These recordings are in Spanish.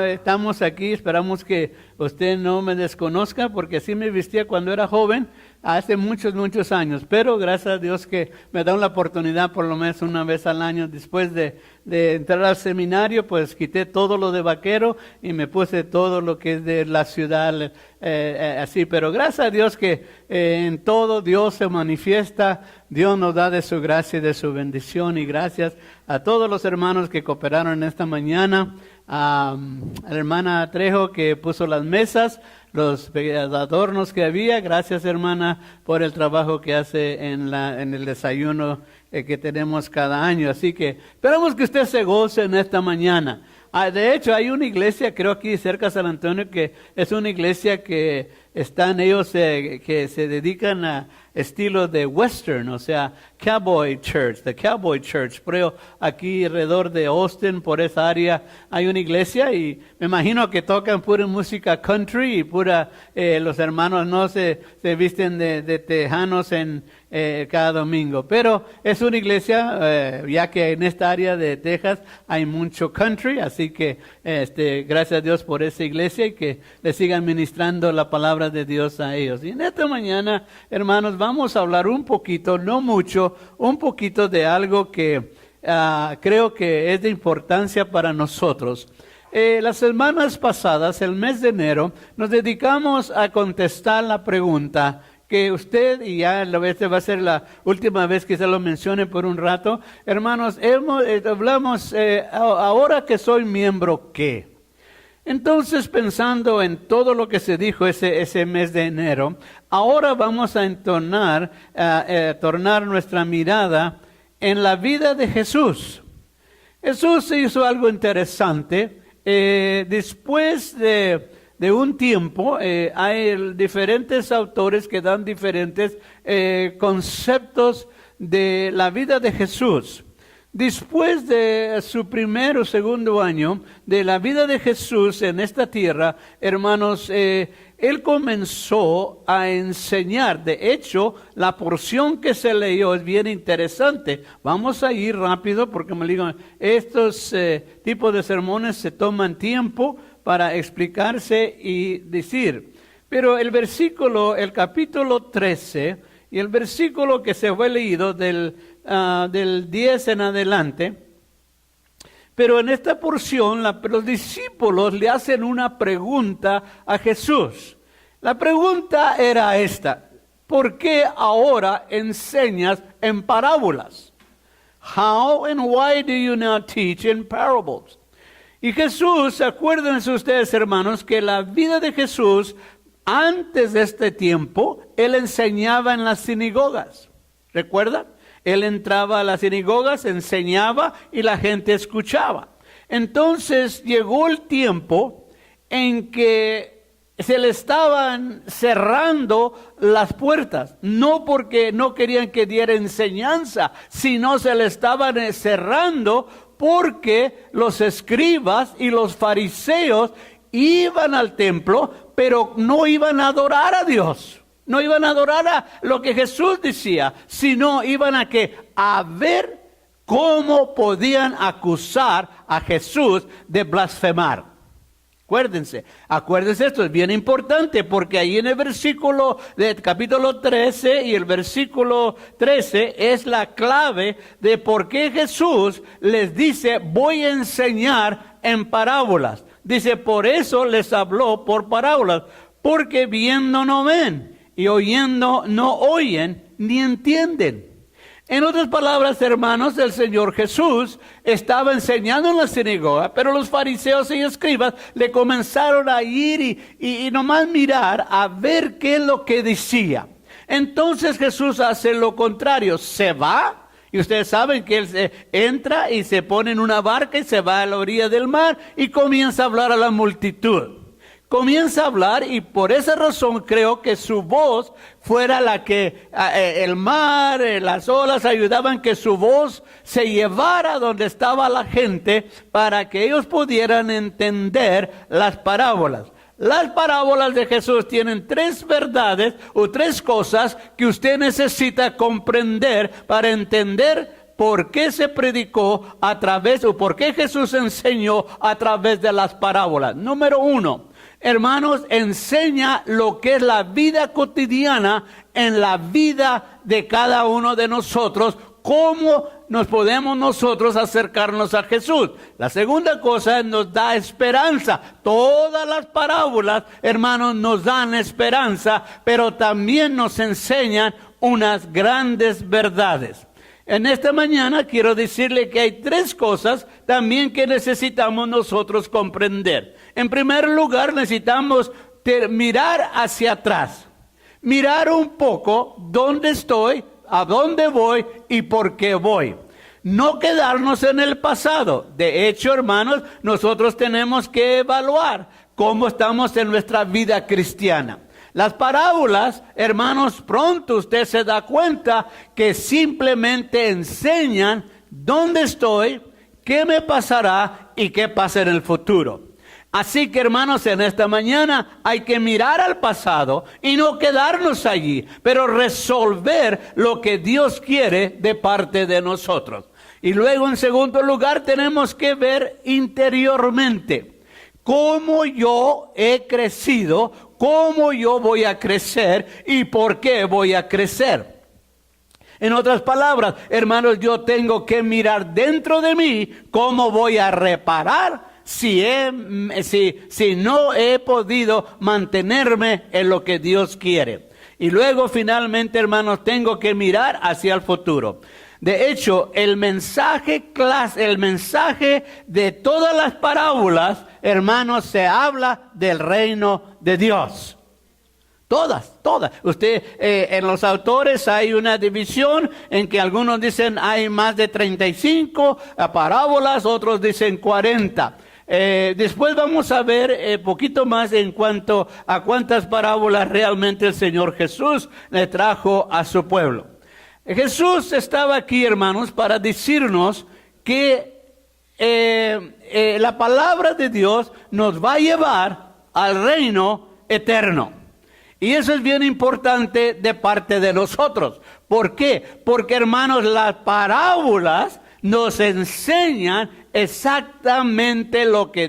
Estamos aquí, esperamos que usted no me desconozca, porque así me vestía cuando era joven, hace muchos años, pero gracias a Dios que me da la oportunidad por lo menos una vez al año. Después de entrar al seminario, pues quité todo lo de vaquero y me puse todo lo que es de la ciudad, así, pero gracias a Dios que en todo Dios se manifiesta, Dios nos da de su gracia y de su bendición, y gracias a todos los hermanos que cooperaron esta mañana, a la hermana Trejo que puso las mesas, los adornos que había. Gracias, hermana, por el trabajo que hace en el desayuno que tenemos cada año. Así que esperamos que usted se goce en esta mañana. De hecho, hay una iglesia, creo aquí cerca de San Antonio, que es una iglesia que están ellos que se dedican a estilo de western, o sea, cowboy church, the cowboy church. Pero aquí alrededor de Austin, por esa área, hay una iglesia y me imagino que tocan pura música country y pura, los hermanos no se visten de tejanos cada domingo. Pero es una iglesia, ya que en esta área de Texas hay mucho country, así que gracias a Dios por esa iglesia y que le sigan ministrando la palabra de Dios a ellos. Y en esta mañana, hermanos, vamos a hablar un poquito, no mucho, un poquito de algo que creo que es de importancia para nosotros. Las semanas pasadas, el mes de enero, nos dedicamos a contestar la pregunta que usted, y ya esta va a ser la última vez que se lo mencione por un rato, hermanos, hablamos, ahora que soy miembro, ¿qué? Entonces, pensando en todo lo que se dijo ese mes de enero, ahora vamos a tornar nuestra mirada en la vida de Jesús. Jesús hizo algo interesante. Después de un tiempo, hay diferentes autores que dan diferentes conceptos de la vida de Jesús. Después de su primer o segundo año de la vida de Jesús en esta tierra, hermanos, Él comenzó a enseñar. De hecho, la porción que se leyó es bien interesante. Vamos a ir rápido porque me digan, estos tipos de sermones se toman tiempo para explicarse y decir. Pero el capítulo 13 y el versículo que se fue leído del 10 en adelante, pero en esta porción los discípulos le hacen una pregunta a Jesús. La pregunta era esta: ¿por qué ahora enseñas en parábolas? How and why do you now teach in parables? Y Jesús, acuérdense ustedes, hermanos, que la vida de Jesús, antes de este tiempo, Él enseñaba en las sinagogas. ¿Recuerdan? Él entraba a las sinagogas, enseñaba y la gente escuchaba. Entonces llegó el tiempo en que se le estaban cerrando las puertas. No porque no querían que diera enseñanza, sino se le estaban cerrando porque los escribas y los fariseos iban al templo, pero no iban a adorar a Dios. No iban a adorar a lo que Jesús decía, sino iban a ver cómo podían acusar a Jesús de blasfemar. Acuérdense, esto es bien importante, porque ahí en el versículo del capítulo 13 y el versículo 13 es la clave de por qué Jesús les dice, voy a enseñar en parábolas. Dice, por eso les habló por parábolas, porque viendo no ven, y oyendo no oyen ni entienden. En otras palabras, hermanos, el Señor Jesús estaba enseñando en la sinagoga, pero los fariseos y escribas le comenzaron a ir y nomás mirar a ver qué es lo que decía. Entonces Jesús hace lo contrario, se va. Y ustedes saben que Él entra y se pone en una barca y se va a la orilla del mar y comienza a hablar a la multitud. Comienza a hablar y por esa razón creo que su voz fuera la que el mar, las olas ayudaban que su voz se llevara donde estaba la gente para que ellos pudieran entender las parábolas. Las parábolas de Jesús tienen 3 verdades o 3 cosas que usted necesita comprender para entender por qué se predicó a través, o por qué Jesús enseñó a través de las parábolas. Número 1, hermanos, enseña lo que es la vida cotidiana en la vida de cada uno de nosotros, cómo nos podemos nosotros acercarnos a Jesús. La segunda cosa, nos da esperanza. Todas las parábolas, hermanos, nos dan esperanza, pero también nos enseñan unas grandes verdades. En esta mañana quiero decirle que hay 3 cosas también que necesitamos nosotros comprender. En primer lugar, necesitamos mirar hacia atrás. Mirar un poco dónde estoy, a dónde voy y por qué voy. No quedarnos en el pasado. De hecho, hermanos, nosotros tenemos que evaluar cómo estamos en nuestra vida cristiana. Las parábolas, hermanos, pronto usted se da cuenta que simplemente enseñan dónde estoy, qué me pasará y qué pasa en el futuro. Así que, hermanos, en esta mañana hay que mirar al pasado y no quedarnos allí, pero resolver lo que Dios quiere de parte de nosotros. Y luego, en segundo lugar, tenemos que ver interiormente cómo yo he crecido, cómo yo voy a crecer y por qué voy a crecer. En otras palabras, hermanos, yo tengo que mirar dentro de mí cómo voy a reparar si no he podido mantenerme en lo que Dios quiere. Y luego finalmente, hermanos, tengo que mirar hacia el futuro. De hecho, el mensaje de todas las parábolas, hermanos, se habla del reino de Dios. Todas. Usted, en los autores hay una división en que algunos dicen hay más de 35 parábolas, otros dicen 40. Después vamos a ver poquito más en cuanto a cuántas parábolas realmente el Señor Jesús le trajo a su pueblo. Jesús estaba aquí, hermanos, para decirnos que la palabra de Dios nos va a llevar al reino eterno. Y eso es bien importante de parte de nosotros. ¿Por qué? Porque, hermanos, las parábolas nos enseñan exactamente lo que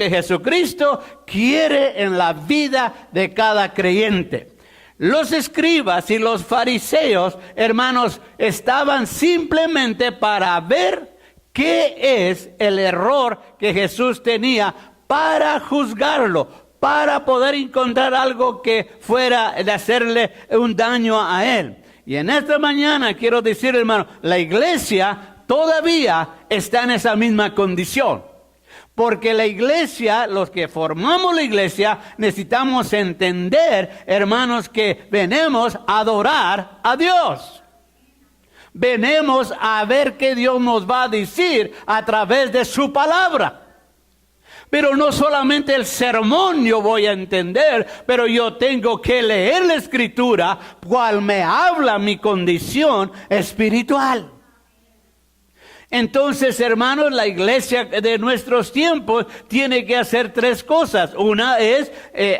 Jesucristo quiere en la vida de cada creyente. Los escribas y los fariseos, hermanos, estaban simplemente para ver qué es el error que Jesús tenía para juzgarlo, para poder encontrar algo que fuera de hacerle un daño a él. Y en esta mañana quiero decir, hermano, la iglesia todavía está en esa misma condición. Porque la iglesia, los que formamos la iglesia, necesitamos entender, hermanos, que venimos a adorar a Dios. Venimos a ver qué Dios nos va a decir a través de su palabra. Pero no solamente el sermón yo voy a entender, pero yo tengo que leer la escritura, cual me habla mi condición espiritual. Entonces, hermanos, la iglesia de nuestros tiempos tiene que hacer 3 cosas. Una es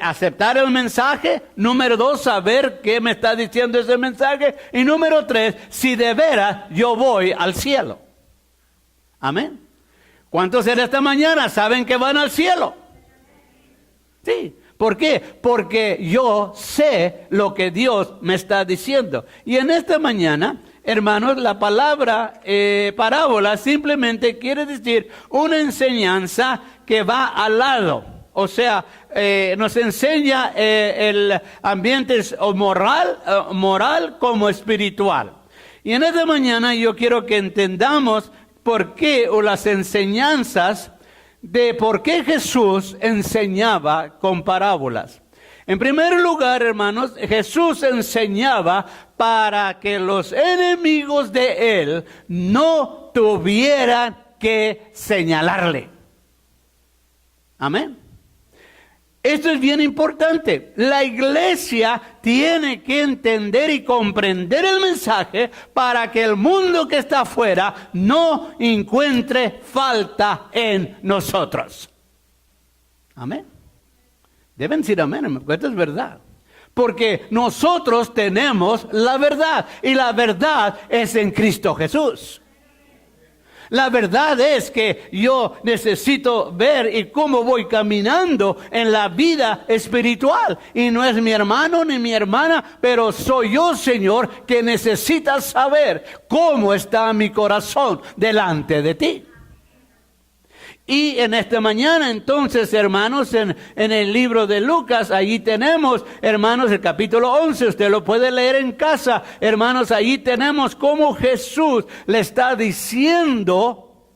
aceptar el mensaje. Número 2, saber qué me está diciendo ese mensaje. Y número 3, si de veras yo voy al cielo. Amén. ¿Cuántos en esta mañana saben que van al cielo? Sí. ¿Por qué? Porque yo sé lo que Dios me está diciendo. Y en esta mañana, hermanos, la palabra parábola simplemente quiere decir una enseñanza que va al lado. O sea, nos enseña el ambiente moral como espiritual. Y en esta mañana yo quiero que entendamos por qué, o las enseñanzas de por qué Jesús enseñaba con parábolas. En primer lugar, hermanos, Jesús enseñaba para que los enemigos de Él no tuvieran que señalarle. Amén. Esto es bien importante. La iglesia tiene que entender y comprender el mensaje para que el mundo que está afuera no encuentre falta en nosotros. Amén. Deben decir amén, porque esto es verdad. porque nosotros tenemos la verdad y la verdad es en Cristo Jesús. La verdad es que yo necesito ver y cómo voy caminando en la vida espiritual. Y no es mi hermano ni mi hermana, pero soy yo, Señor, que necesita saber cómo está mi corazón delante de ti. Y en esta mañana, entonces, hermanos, en el libro de Lucas, allí tenemos, hermanos, el capítulo 11, usted lo puede leer en casa. Hermanos, allí tenemos cómo Jesús le está diciendo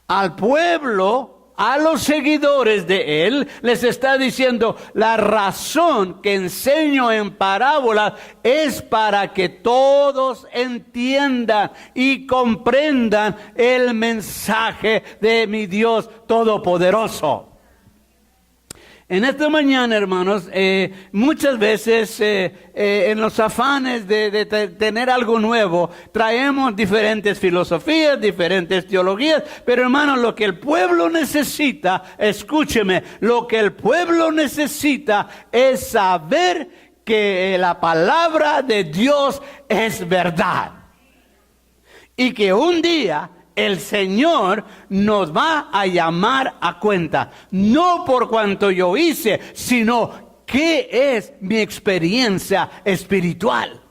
al pueblo, a los seguidores de él, les está diciendo, la razón que enseño en parábolas es para que todos entiendan y comprendan el mensaje de mi Dios Todopoderoso. En esta mañana, hermanos, muchas veces en los afanes de tener algo nuevo, traemos diferentes filosofías, diferentes teologías, pero hermanos, lo que el pueblo necesita, escúcheme, lo que el pueblo necesita es saber que la palabra de Dios es verdad. Y que un día el Señor nos va a llamar a cuenta, no por cuanto yo hice, sino qué es mi experiencia espiritual.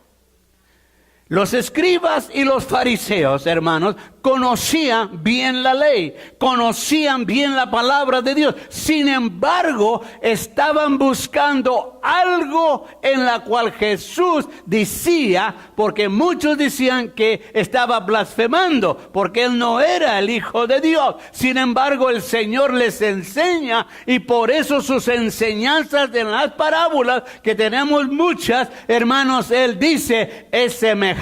Los escribas y los fariseos, hermanos, conocían bien la ley, conocían bien la palabra de Dios. Sin embargo, estaban buscando algo en la cual Jesús decía, porque muchos decían que estaba blasfemando, porque Él no era el Hijo de Dios. Sin embargo, el Señor les enseña, y por eso sus enseñanzas en las parábolas, que tenemos muchas, hermanos, Él dice, es semejante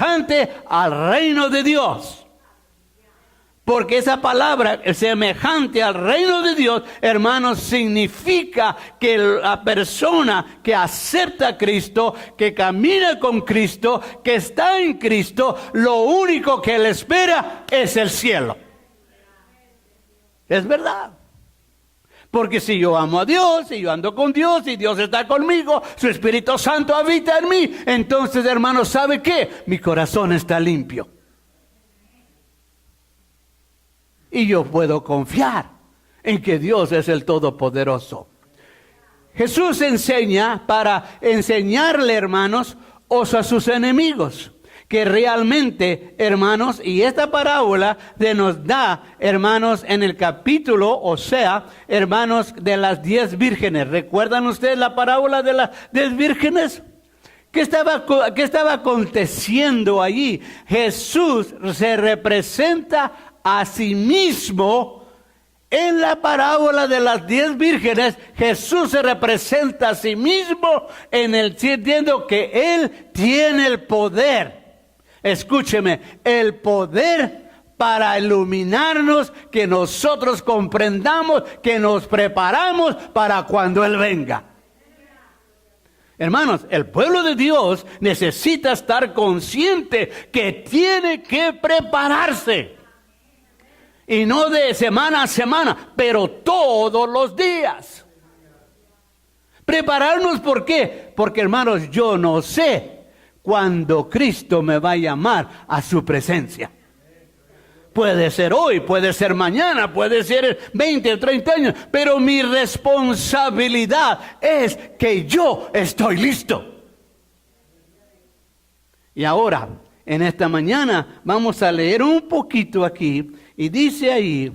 al reino de Dios. Porque esa palabra, semejante al reino de Dios, hermanos, significa que la persona que acepta a Cristo, que camina con Cristo, que está en Cristo, lo único que le espera es el cielo. Es verdad. Porque si yo amo a Dios, si yo ando con Dios, y Dios está conmigo, su Espíritu Santo habita en mí, entonces, hermanos, ¿sabe qué? Mi corazón está limpio. Y yo puedo confiar en que Dios es el Todopoderoso. Jesús enseña para enseñarle, hermanos, a sus enemigos. Que realmente, hermanos, y esta parábola nos da, hermanos, en el capítulo, o sea, hermanos, de las 10 vírgenes. ¿Recuerdan ustedes la parábola de las 10 vírgenes? ¿Qué estaba aconteciendo allí? Jesús se representa a sí mismo en la parábola de las 10 vírgenes. Jesús se representa a sí mismo diciendo que Él tiene el poder. Escúcheme, el poder para iluminarnos, que nosotros comprendamos, que nos preparamos para cuando Él venga. Hermanos, el pueblo de Dios necesita estar consciente que tiene que prepararse. Y no de semana a semana, pero todos los días. Prepararnos, ¿por qué? Porque, hermanos, yo no sé cuándo Cristo me va a llamar a su presencia. Puede ser hoy, puede ser mañana, puede ser 20 o 30 años, pero mi responsabilidad es que yo estoy listo. Y ahora, en esta mañana, vamos a leer un poquito aquí. Y dice ahí,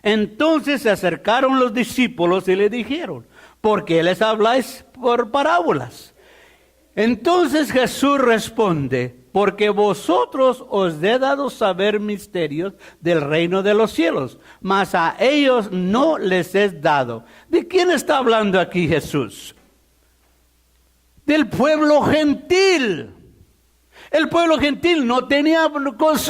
entonces se acercaron los discípulos y le dijeron, ¿por qué les habláis por parábolas? Entonces Jesús responde, porque vosotros os he dado saber misterios del reino de los cielos, mas a ellos no les es dado. ¿De quién está hablando aquí Jesús? Del pueblo gentil. El pueblo gentil no tenía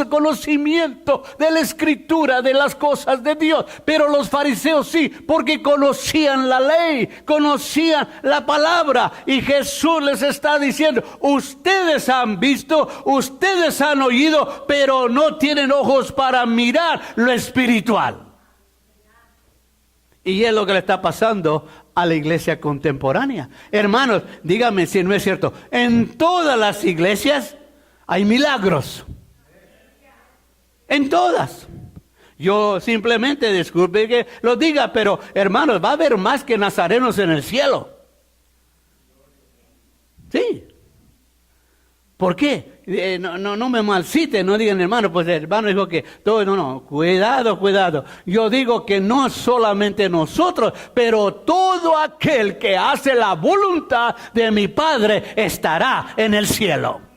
conocimiento de la Escritura, de las cosas de Dios. Pero los fariseos sí, porque conocían la ley, conocían la palabra. Y Jesús les está diciendo, ustedes han visto, ustedes han oído, pero no tienen ojos para mirar lo espiritual. Y es lo que le está pasando a la iglesia contemporánea. Hermanos, díganme si no es cierto. En todas las iglesias hay milagros. En todas. Yo simplemente, disculpe que lo diga, pero hermanos, va a haber más que nazarenos en el cielo. Sí. ¿Por qué? No me malciten, no digan, hermano, pues el hermano dijo que todo, no, cuidado. Yo digo que no solamente nosotros, pero todo aquel que hace la voluntad de mi Padre estará en el cielo.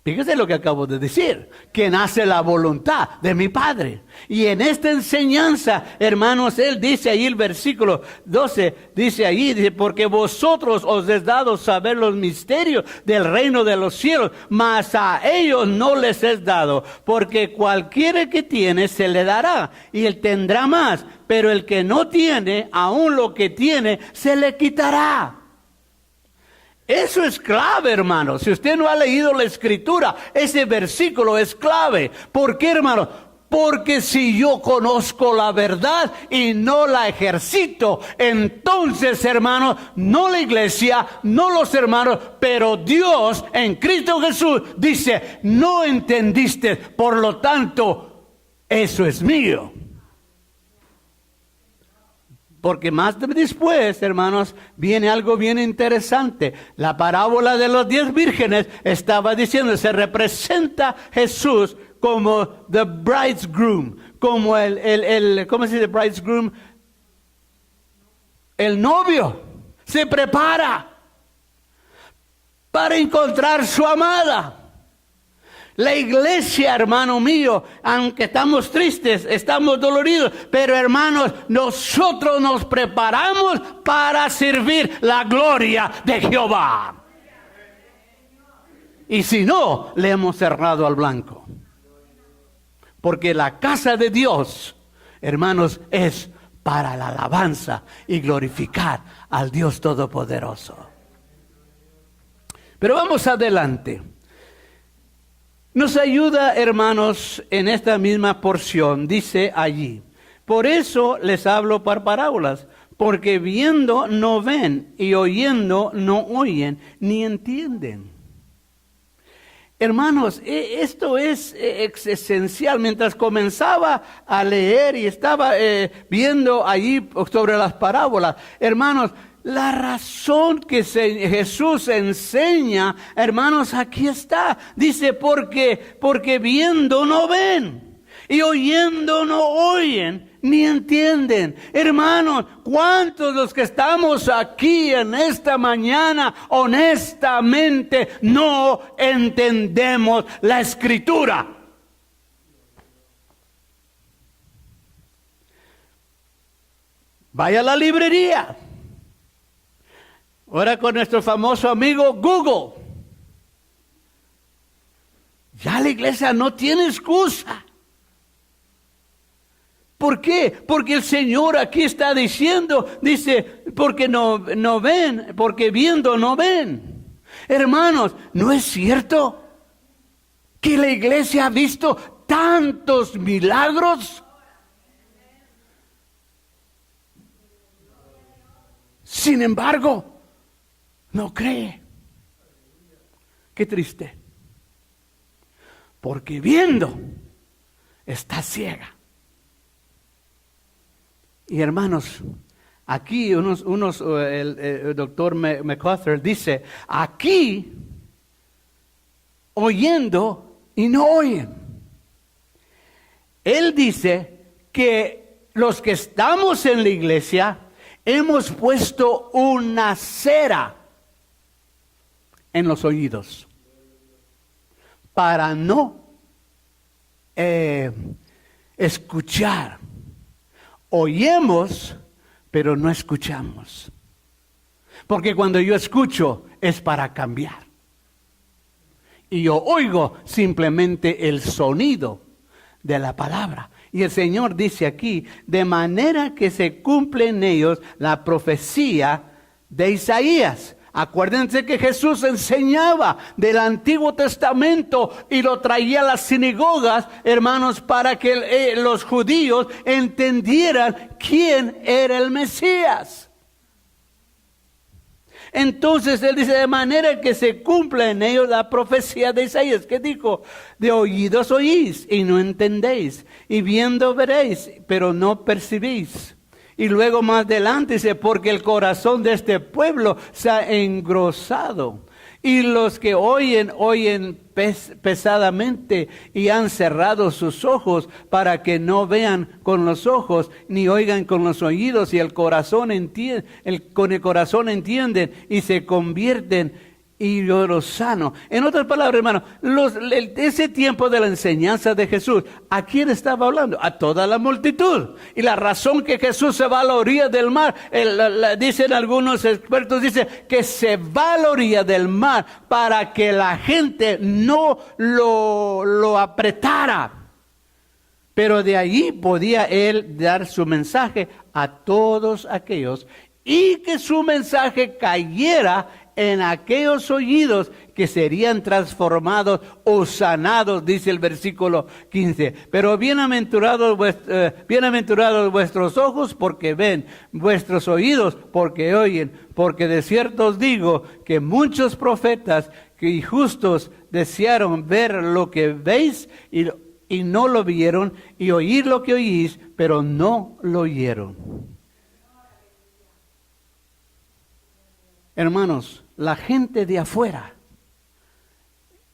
Fíjese lo que acabo de decir, quien hace la voluntad de mi Padre. Y en esta enseñanza, hermanos, él dice ahí el versículo 12, dice, porque vosotros os es dado saber los misterios del reino de los cielos, mas a ellos no les es dado, porque cualquiera que tiene se le dará, y él tendrá más, pero el que no tiene, aún lo que tiene, se le quitará. Eso es clave, hermano. Si usted no ha leído la Escritura, ese versículo es clave. ¿Por qué, hermano? Porque si yo conozco la verdad y no la ejercito, entonces, hermano, no la iglesia, no los hermanos, pero Dios en Cristo Jesús dice, no entendiste, por lo tanto, eso es mío. Porque más después, hermanos, viene algo bien interesante. La parábola de los 10 vírgenes estaba diciendo, se representa Jesús como the bridegroom, como ¿cómo se dice bridegroom? El novio se prepara para encontrar su amada. La iglesia, hermano mío, aunque estamos tristes, estamos doloridos, pero hermanos, nosotros nos preparamos para servir la gloria de Jehová. Y si no, le hemos cerrado al blanco. Porque la casa de Dios, hermanos, es para la alabanza y glorificar al Dios Todopoderoso. Pero vamos adelante. Nos ayuda, hermanos, en esta misma porción, dice allí, por eso les hablo por parábolas, porque viendo no ven y oyendo no oyen ni entienden. Hermanos, esto es esencial. Mientras comenzaba a leer y estaba viendo allí sobre las parábolas, hermanos, la razón que Jesús enseña, hermanos, aquí está. Dice, porque viendo no ven y oyendo no oyen ni entienden. Hermanos, ¿cuántos los que estamos aquí en esta mañana honestamente no entendemos la Escritura? Vaya a la librería. Ahora con nuestro famoso amigo Google. Ya la iglesia no tiene excusa. ¿Por qué? Porque el Señor aquí está diciendo, dice, porque no ven, porque viendo no ven. Hermanos, ¿no es cierto que la iglesia ha visto tantos milagros? Sin embargo, no cree. Qué triste. Porque viendo está ciega. Y hermanos, aquí el doctor MacArthur dice, aquí oyendo y no oyen. Él dice que los que estamos en la iglesia hemos puesto una cera en los oídos para no escuchar. Oímos, pero no escuchamos. Porque cuando yo escucho es para cambiar. Y yo oigo simplemente el sonido de la palabra. Y el Señor dice aquí, de manera que se cumple en ellos la profecía de Isaías. Acuérdense que Jesús enseñaba del Antiguo Testamento y lo traía a las sinagogas, hermanos, para que los judíos entendieran quién era el Mesías. Entonces él dice, de manera que se cumpla en ellos la profecía de Isaías, que dijo, de oídos oís y no entendéis, y viendo veréis, pero no percibís. Y luego más adelante dice, porque el corazón de este pueblo se ha engrosado. Y los que oyen pesadamente y han cerrado sus ojos para que no vean con los ojos ni oigan con los oídos, y con el corazón entienden y se convierten y yo los sano. En otras palabras, hermano, ese tiempo de la enseñanza de Jesús, ¿a quién estaba hablando? A toda la multitud. Y la razón que Jesús se va a la orilla del mar, dicen algunos expertos, dice que se va a la orilla del mar para que la gente no lo apretara. Pero de allí podía él dar su mensaje a todos aquellos, y que su mensaje cayera en aquellos oídos que serían transformados o sanados, dice el versículo 15. Pero bienaventurados vuestros ojos porque ven, vuestros oídos porque oyen, porque de cierto os digo que muchos profetas y justos desearon ver lo que veis y no lo vieron, y oír lo que oís, pero no lo oyeron. Hermanos, la gente de afuera,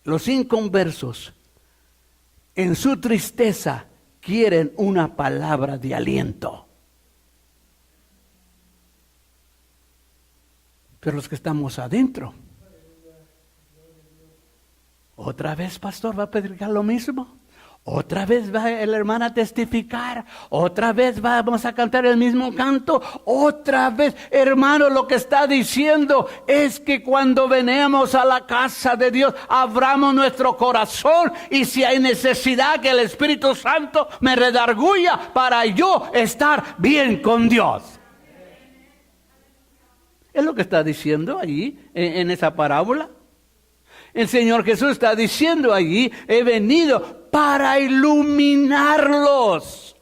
los inconversos, en su tristeza quieren una palabra de aliento. Pero los que estamos adentro, ¿otra vez, pastor, va a predicar lo mismo? ¿Otra vez va la hermana a testificar? ¿Otra vez vamos a cantar el mismo canto? ¿Otra vez? Hermano, lo que está diciendo es que cuando venemos a la casa de Dios, abramos nuestro corazón, y si hay necesidad, que el Espíritu Santo me redarguya para yo estar bien con Dios. Es lo que está diciendo allí en esa parábola. El Señor Jesús está diciendo allí, he venido para iluminarlos.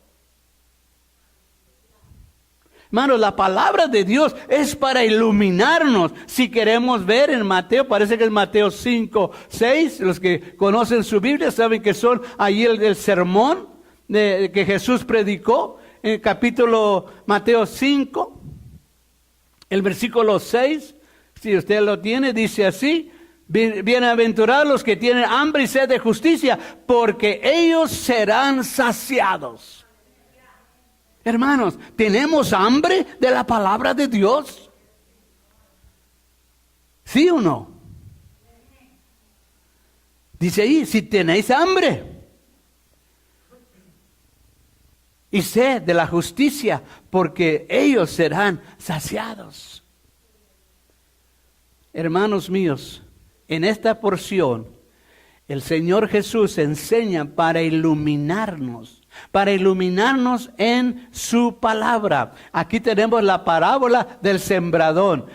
Hermanos, la palabra de Dios es para iluminarnos. Si queremos ver en Mateo, parece que es Mateo 5, 6, los que conocen su Biblia saben que son allí el sermón que Jesús predicó, en el capítulo Mateo 5, el versículo 6, si usted lo tiene, dice así: bienaventurados los que tienen hambre y sed de justicia, porque ellos serán saciados. Hermanos, ¿tenemos hambre de la palabra de Dios? ¿Sí o no? Dice ahí, si tenéis hambre y sed de la justicia, porque ellos serán saciados. Hermanos míos, en esta porción, el Señor Jesús enseña para iluminarnos en su palabra. Aquí tenemos la parábola del sembrador.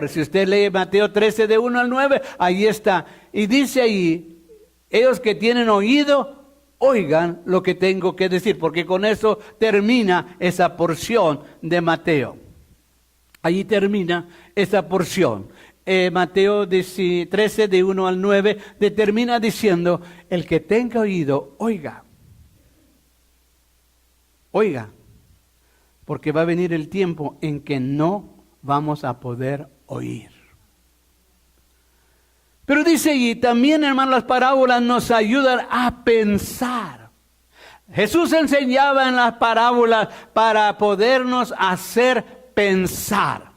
Si usted lee Mateo 13, de 1 al 9, ahí está. Y dice ahí, ellos que tienen oído, oigan lo que tengo que decir, porque con eso termina esa porción de Mateo. Allí termina esa porción. Mateo 13, de 1 al 9, determina diciendo, el que tenga oído, oiga. Oiga, porque va a venir el tiempo en que no vamos a poder oír. Pero dice, y también, hermanos, las parábolas nos ayudan a pensar. Jesús enseñaba en las parábolas para podernos hacer pensar.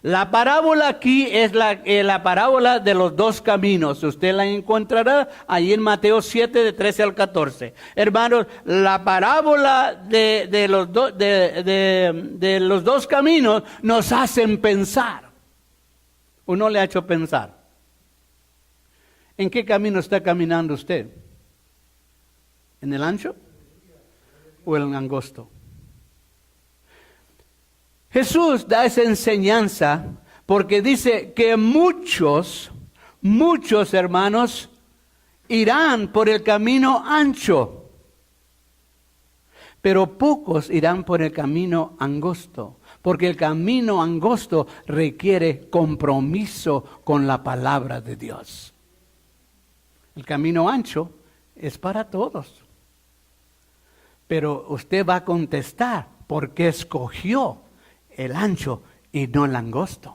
La parábola aquí es la parábola de los dos caminos. Usted la encontrará ahí en Mateo 7, de 13 al 14. Hermanos, la parábola de los dos caminos nos hacen pensar. Uno le ha hecho pensar. ¿En qué camino está caminando usted? ¿En el ancho o el angosto? Jesús da esa enseñanza Porque dice que muchos hermanos irán por el camino ancho, pero pocos irán por el camino angosto. Porque el camino angosto requiere compromiso con la palabra de Dios. El camino ancho es para todos. Pero usted va a contestar por qué escogió el ancho y no el angosto.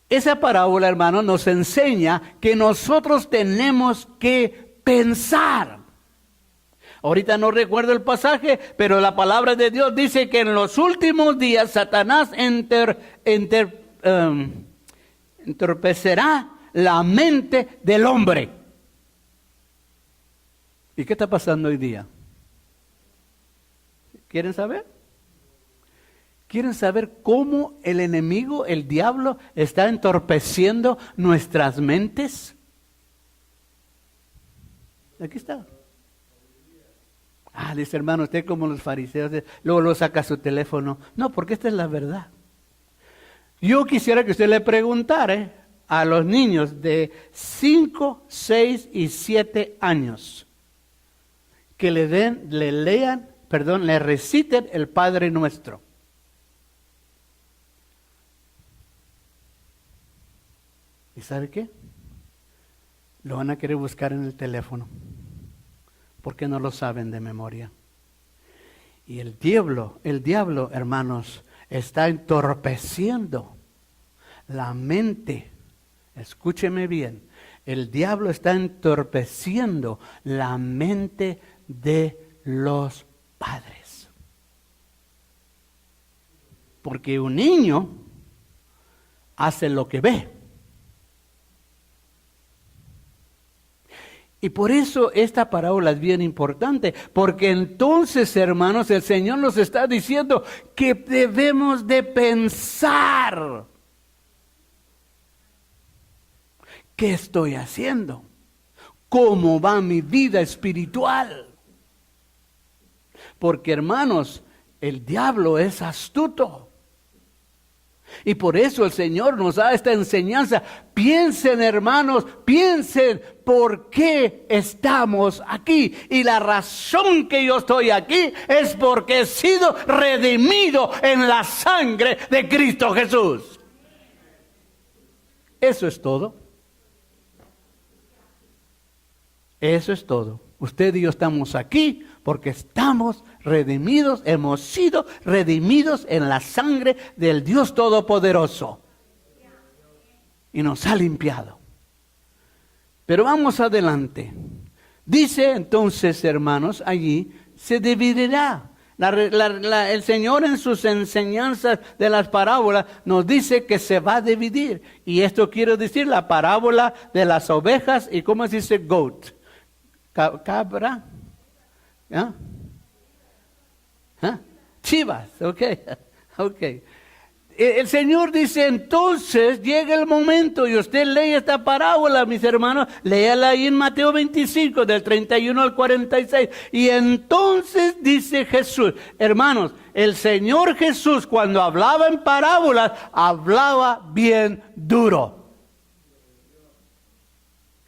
Esa parábola, hermano, nos enseña que nosotros tenemos que pensar. Ahorita no recuerdo el pasaje, pero la palabra de Dios dice que en los últimos días Satanás entorpecerá la mente del hombre. ¿Y qué está pasando hoy día? ¿Quieren saber? ¿Quieren saber cómo el enemigo, el diablo, está entorpeciendo nuestras mentes? Aquí está. Dice hermano, usted como los fariseos, luego saca su teléfono. No, porque esta es la verdad. Yo quisiera que usted le preguntara a los niños de 5, 6 y 7 años que le reciten el Padre Nuestro. ¿Y sabe qué? Lo van a querer buscar en el teléfono, porque no lo saben de memoria. Y el diablo, hermanos, está entorpeciendo la mente. Escúcheme bien, el diablo está entorpeciendo la mente de los padres. Porque un niño hace lo que ve. Y por eso esta parábola es bien importante, porque entonces, hermanos, el Señor nos está diciendo que debemos de pensar. ¿Qué estoy haciendo? ¿Cómo va mi vida espiritual? Porque, hermanos, el diablo es astuto. Y por eso el Señor nos da esta enseñanza. Piensen, hermanos, piensen por qué estamos aquí. Y la razón que yo estoy aquí es porque he sido redimido en la sangre de Cristo Jesús. Eso es todo. Eso es todo. Usted y yo estamos aquí porque estamos redimidos, hemos sido redimidos en la sangre del Dios Todopoderoso. Y nos ha limpiado. Pero vamos adelante. Dice entonces, hermanos, allí se dividirá. El Señor en sus enseñanzas de las parábolas nos dice que se va a dividir. Y esto quiere decir la parábola de las ovejas y ¿cómo se dice goat? Cabra. ¿Ah? ¿Ah? Chivas, ok. El Señor dice, entonces llega el momento, y usted lee esta parábola, mis hermanos, léala ahí en Mateo 25, del 31 al 46. Y entonces dice Jesús, hermanos, el Señor Jesús cuando hablaba en parábolas, hablaba bien duro.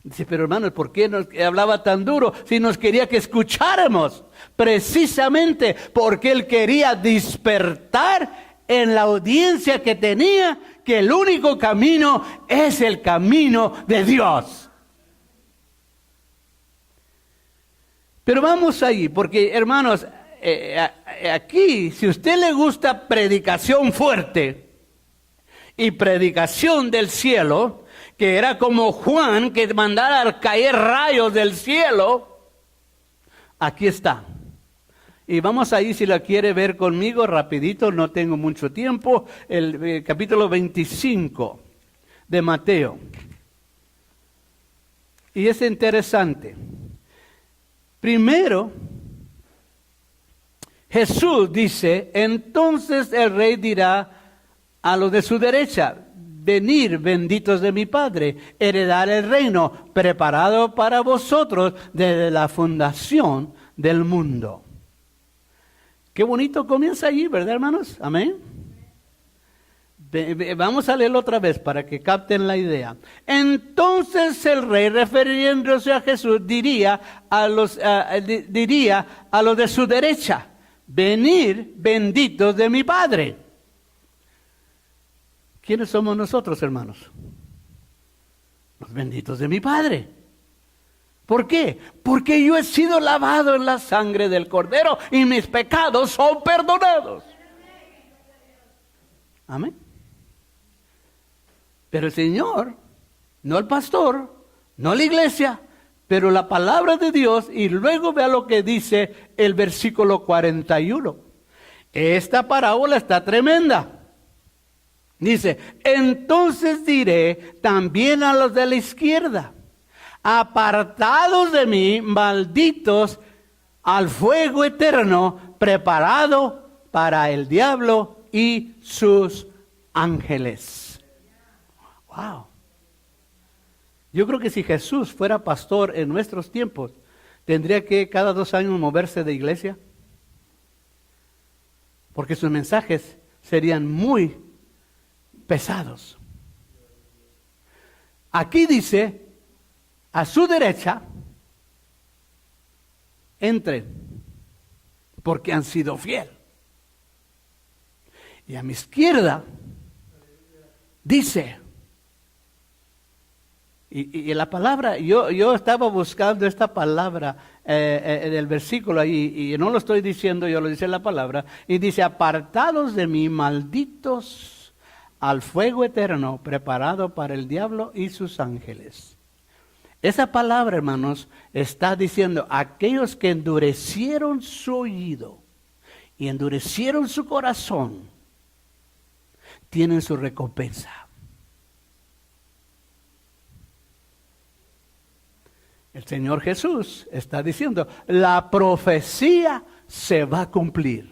Dice, pero hermanos, ¿por qué nos hablaba tan duro si nos quería que escucháramos? Precisamente porque Él quería despertar en la audiencia que tenía que el único camino es el camino de Dios. Pero vamos ahí, porque hermanos, aquí, si a usted le gusta predicación fuerte y predicación del cielo, que era como Juan que mandara a caer rayos del cielo, aquí está. Y vamos ahí, si la quiere ver conmigo, rapidito, no tengo mucho tiempo, el capítulo 25 de Mateo. Y es interesante. Primero, Jesús dice, entonces el rey dirá a los de su derecha, venid, benditos de mi Padre, heredar el reino preparado para vosotros desde la fundación del mundo. Qué bonito comienza allí, ¿verdad, hermanos? Amén. Vamos a leerlo otra vez para que capten la idea. Entonces el rey, refiriéndose a Jesús, diría a los de su derecha: venid, benditos de mi Padre. ¿Quiénes somos nosotros, hermanos? Los benditos de mi Padre. ¿Por qué? Porque yo he sido lavado en la sangre del Cordero y mis pecados son perdonados. Amén. Pero el Señor, no el pastor, no la iglesia, pero la palabra de Dios, y luego vea lo que dice el versículo 41. Esta parábola está tremenda. Dice: entonces diré también a los de la izquierda: apartados de mí, malditos, al fuego eterno preparado para el diablo y sus ángeles. Wow. Yo creo que si Jesús fuera pastor en nuestros tiempos, tendría que cada 2 años moverse de iglesia, porque sus mensajes serían muy pesados. Aquí dice: a su derecha entren, porque han sido fiel. Y a mi izquierda dice, y la palabra, yo estaba buscando esta palabra del versículo ahí, y no lo estoy diciendo yo, lo dice la palabra, y dice: apartados de mí, malditos, al fuego eterno preparado para el diablo y sus ángeles. Esa palabra, hermanos, está diciendo: aquellos que endurecieron su oído y endurecieron su corazón, tienen su recompensa. El Señor Jesús está diciendo: la profecía se va a cumplir.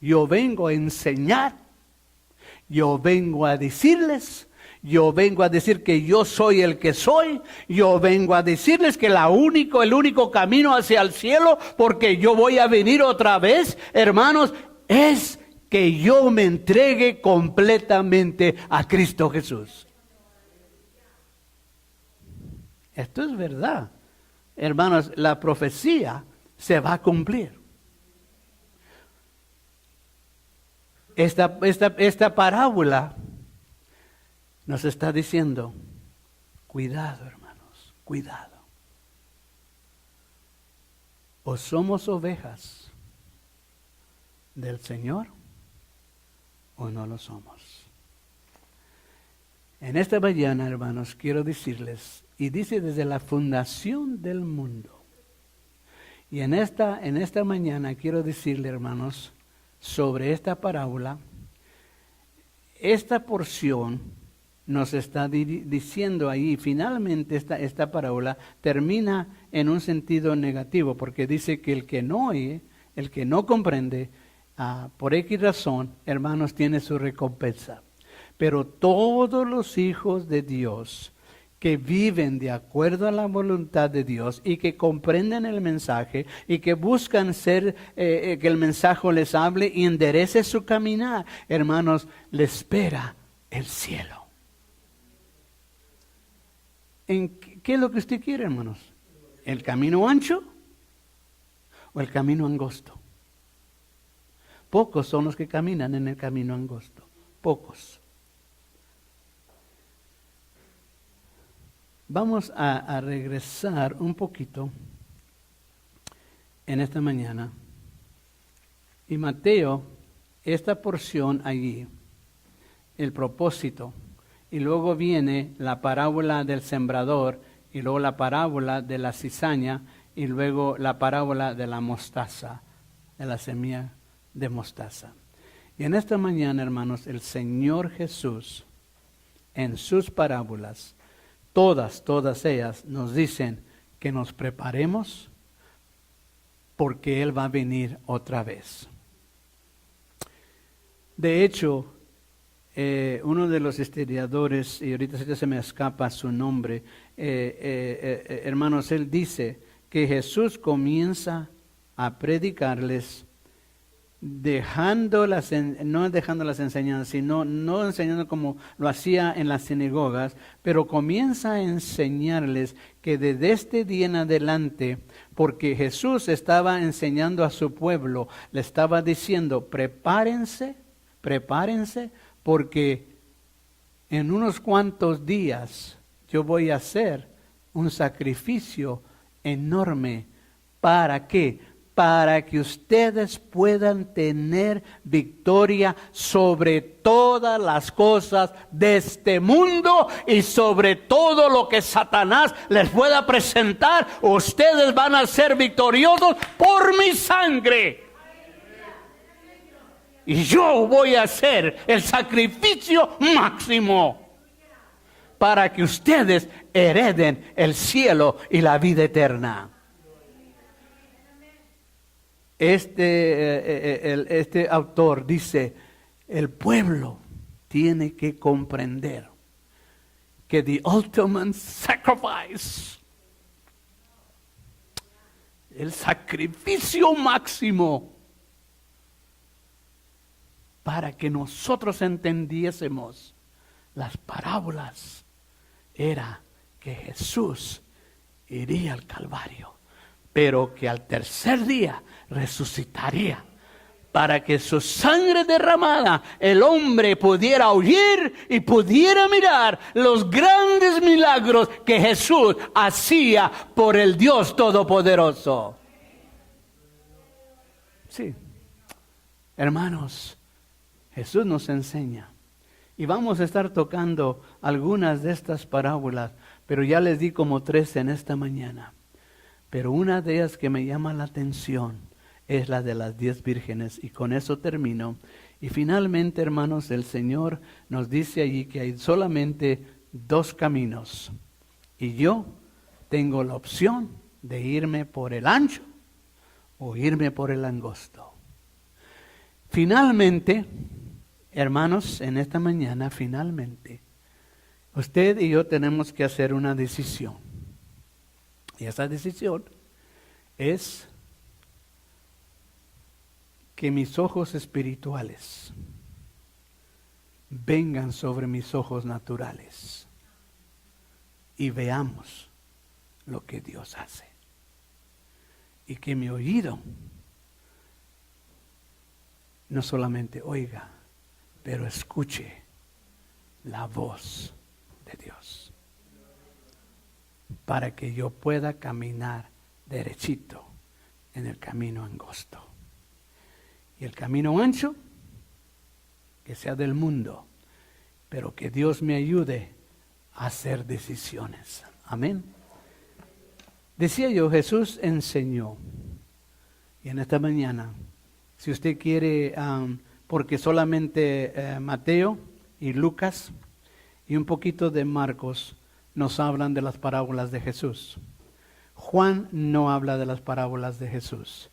Yo vengo a enseñar, yo vengo a decirles, yo vengo a decir que yo soy el que soy, yo vengo a decirles que el único camino hacia el cielo, porque yo voy a venir otra vez, hermanos, es que yo me entregue completamente a Cristo Jesús. Esto es verdad. Hermanos, la profecía se va a cumplir. Esta parábola nos está diciendo: cuidado, hermanos, cuidado. O somos ovejas del Señor o no lo somos. En esta mañana, hermanos, quiero decirles, y dice desde la fundación del mundo, y en esta mañana quiero decirle, hermanos, sobre esta parábola. Esta porción nos está diciendo ahí, finalmente esta parábola termina en un sentido negativo, porque dice que el que no oye, el que no comprende, por X razón, hermanos, tiene su recompensa. Pero todos los hijos de Dios que viven de acuerdo a la voluntad de Dios y que comprenden el mensaje y que buscan que el mensaje les hable y enderece su caminar, hermanos, les espera el cielo. ¿Qué es lo que usted quiere, hermanos? ¿El camino ancho o el camino angosto? Pocos son los que caminan en el camino angosto. Pocos. Vamos a regresar un poquito en esta mañana. Y Mateo, esta porción allí, el propósito, y luego viene la parábola del sembrador, y luego la parábola de la cizaña, y luego la parábola de la mostaza, de la semilla de mostaza. Y en esta mañana, hermanos, el Señor Jesús, en sus parábolas, todas ellas nos dicen que nos preparemos porque Él va a venir otra vez. De hecho, uno de los historiadores, y ahorita se me escapa su nombre, hermanos, él dice que Jesús comienza a predicarles no dejando las enseñanzas, sino no enseñando como lo hacía en las sinagogas, pero comienza a enseñarles que desde este día en adelante, porque Jesús estaba enseñando a su pueblo, le estaba diciendo, prepárense, porque en unos cuantos días yo voy a hacer un sacrificio enorme. ¿Para qué? Para que ustedes puedan tener victoria sobre todas las cosas de este mundo y sobre todo lo que Satanás les pueda presentar. Ustedes van a ser victoriosos por mi sangre. Y yo voy a hacer el sacrificio máximo para que ustedes hereden el cielo y la vida eterna. Este autor dice, el pueblo tiene que comprender que the ultimate sacrifice, el sacrificio máximo, para que nosotros entendiésemos las parábolas, era que Jesús iría al Calvario, pero que al tercer día resucitaría, para que su sangre derramada, el hombre pudiera oír y pudiera mirar los grandes milagros que Jesús hacía por el Dios Todopoderoso. Sí, hermanos, Jesús nos enseña. Y vamos a estar tocando algunas de estas parábolas, pero ya les di como 3 en esta mañana. Pero una de ellas que me llama la atención es la de las 10 vírgenes, y con eso termino. Y finalmente, hermanos, el Señor nos dice allí que hay solamente 2 caminos, y yo tengo la opción de irme por el ancho o irme por el angosto. Finalmente, hermanos, en esta mañana, finalmente, usted y yo tenemos que hacer una decisión. Y esa decisión es que mis ojos espirituales vengan sobre mis ojos naturales y veamos lo que Dios hace. Y que mi oído no solamente oiga, pero escuche la voz de Dios, para que yo pueda caminar derechito en el camino angosto. Y el camino ancho, que sea del mundo, pero que Dios me ayude a hacer decisiones. Amén. Decía yo, Jesús enseñó, y en esta mañana, si usted quiere, porque solamente Mateo y Lucas y un poquito de Marcos nos hablan de las parábolas de Jesús. Juan no habla de las parábolas de Jesús.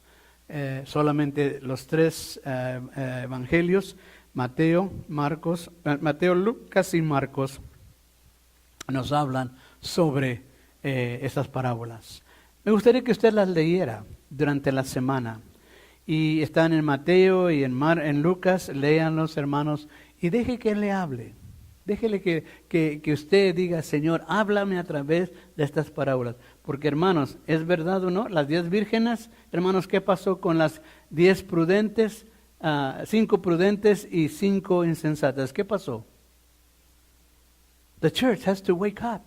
Solamente los 3 evangelios, Mateo, Lucas y Marcos, nos hablan sobre esas parábolas. Me gustaría que usted las leyera durante la semana. Y están en Mateo y en Lucas, léanlos, hermanos, y deje que Él le hable. Déjele que usted diga, Señor, háblame a través de estas parábolas. Porque, hermanos, ¿es verdad o no? Las 10 vírgenes, hermanos, ¿qué pasó con las 10 prudentes? 5 prudentes y 5 insensatas. ¿Qué pasó? The church has to wake up.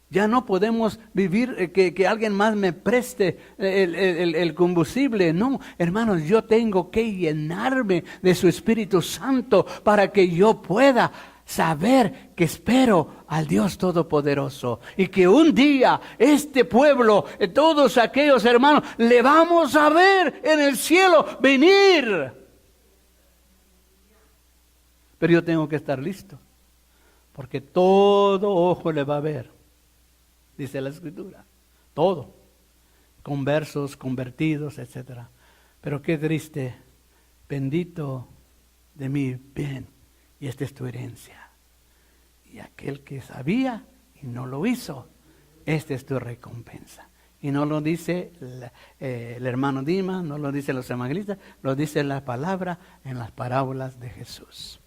Ya no podemos vivir que alguien más me preste el combustible. No, hermanos, yo tengo que llenarme de su Espíritu Santo para que yo pueda saber que espero al Dios Todopoderoso. Y que un día este pueblo, todos aquellos hermanos, le vamos a ver en el cielo venir. Pero yo tengo que estar listo, porque todo ojo le va a ver. Dice la Escritura, todo, conversos, convertidos, etc. Pero qué triste, bendito de mí, ven, y esta es tu herencia. Y aquel que sabía y no lo hizo, esta es tu recompensa. Y no lo dice el hermano Dimas, no lo dicen los evangelistas, lo dice la palabra en las parábolas de Jesús.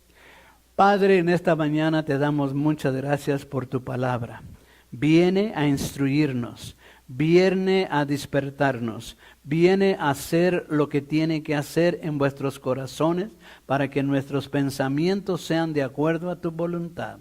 Padre, en esta mañana te damos muchas gracias por tu palabra. Viene a instruirnos, viene a despertarnos, viene a hacer lo que tiene que hacer en vuestros corazones para que nuestros pensamientos sean de acuerdo a tu voluntad.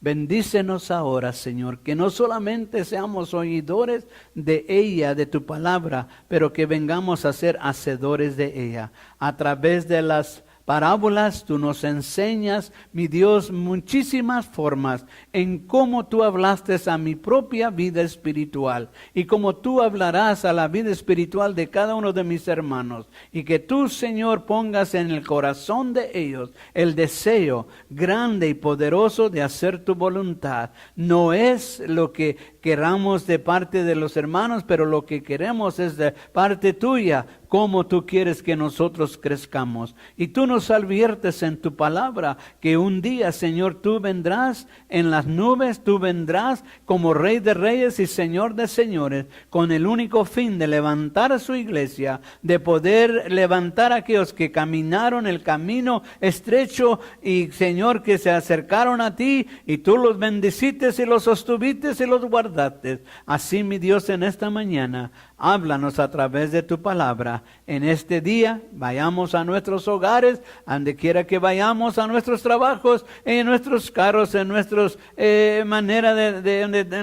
Bendícenos ahora, Señor, que no solamente seamos oidores de ella, de tu palabra, pero que vengamos a ser hacedores de ella. A través de las parábolas tú nos enseñas, mi Dios, muchísimas formas en cómo tú hablaste a mi propia vida espiritual y cómo tú hablarás a la vida espiritual de cada uno de mis hermanos, y que tú, Señor, pongas en el corazón de ellos el deseo grande y poderoso de hacer tu voluntad. No es lo que queramos de parte de los hermanos, pero lo que queremos es de parte tuya, cómo tú quieres que nosotros crezcamos. Y tú nos adviertes en tu palabra que un día, Señor, tú vendrás en las nubes, tú vendrás como Rey de Reyes y Señor de Señores, con el único fin de levantar a su iglesia, de poder levantar a aquellos que caminaron el camino estrecho y, Señor, que se acercaron a ti y tú los bendiciste y los sostuviste y los guardaste. Así, mi Dios, en esta mañana, háblanos a través de tu palabra. En este día, vayamos a nuestros hogares, donde quiera que vayamos, a nuestros trabajos, en nuestros carros, en nuestros en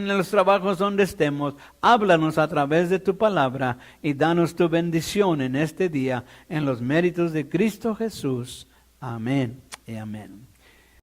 los trabajos donde estemos. Háblanos a través de tu palabra y danos tu bendición en este día, en los méritos de Cristo Jesús. Amén y amén.